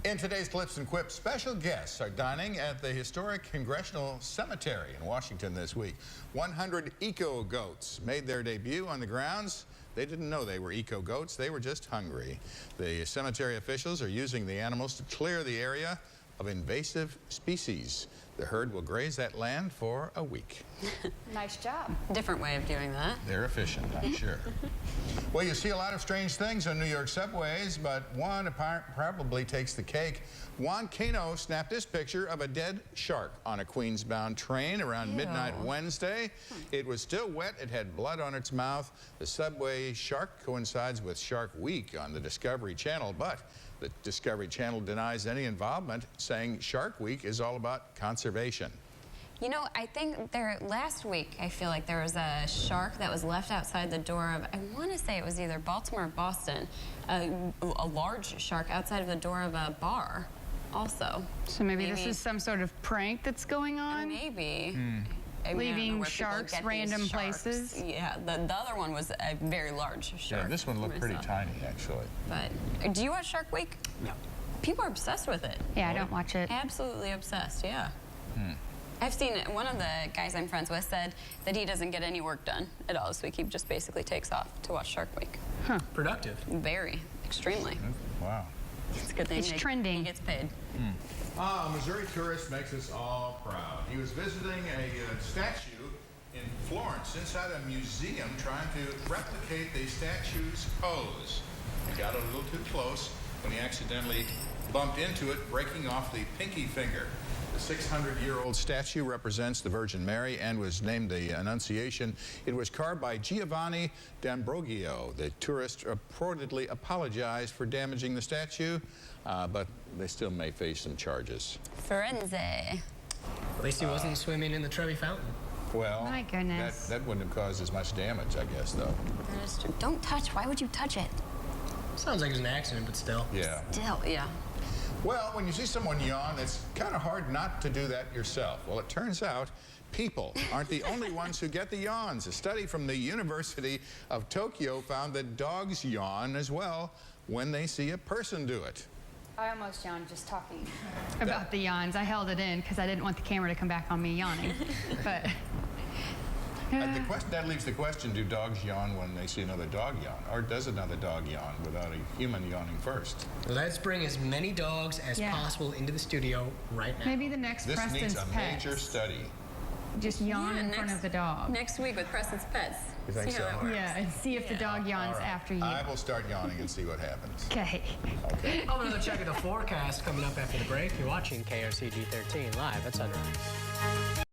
In today's Clips and Quips, special guests are dining at the historic Congressional Cemetery in Washington this week. 100 eco-goats made their debut on the grounds. They didn't know they were eco-goats. They were just hungry. The cemetery officials are using the animals to clear the area of invasive species. The herd will graze that land for a week. Nice job. Different way of doing that. They're efficient, I'm sure. Well, you see a lot of strange things on New York subways, but one probably takes the cake. Juan Cano snapped this picture of a dead shark on a Queens-bound train around midnight Wednesday. It was still wet. It had blood on its mouth. The subway shark coincides with Shark Week on the Discovery Channel, but the Discovery Channel denies any involvement, saying Shark Week is all about conservation. You know, I think last week, I feel like there was a shark that was left outside the door of, I want to say it was either Baltimore or Boston, a large shark outside of the door of a bar also. So maybe this is some sort of prank that's going on? Maybe. Leaving sharks random places? Yeah, the other one was a very large shark. Yeah, this one looked pretty tiny, actually. But do you watch Shark Week? No. People are obsessed with it. Yeah, I don't watch it. Absolutely obsessed, yeah. I've seen one of the guys I'm friends with said that he doesn't get any work done at all this week. He just basically takes off to watch Shark Week. Huh. Productive. Very. Extremely. Wow. It's a good thing. It's trending. He gets paid. A Missouri tourist makes us all proud. He was visiting a statue in Florence inside a museum trying to replicate the statue's pose. He got a little too close when he accidentally bumped into it, breaking off the pinky finger. The 600-year-old statue represents the Virgin Mary and was named the Annunciation. It was carved by Giovanni D'Ambrogio. The tourist reportedly apologized for damaging the statue, but they still may face some charges. Forense. At least he wasn't swimming in the Trevi Fountain. Well, my goodness. That wouldn't have caused as much damage, I guess, though. That is true. Don't touch. Why would you touch it? Sounds like it was an accident, but still. Yeah. Still, yeah. Well, when you see someone yawn, it's kind of hard not to do that yourself. Well, it turns out people aren't the only ones who get the yawns. A study from the University of Tokyo found that dogs yawn as well when they see a person do it. I almost yawned just talking about the yawns. I held it in because I didn't want the camera to come back on me yawning. But that leaves the question, do dogs yawn when they see another dog yawn? Or does another dog yawn without a human yawning first? Let's bring as many dogs as possible into the studio right now. Maybe the next Preston's This needs a Pets. major study. Just yawn in front of the dog. Next week with Preston's Pets. You think so? Yeah, and see if the dog yawns after you. I will start yawning and see what happens. Okay. Oh, another check of the forecast coming up after the break. You're watching KRCG 13 live at sunrise.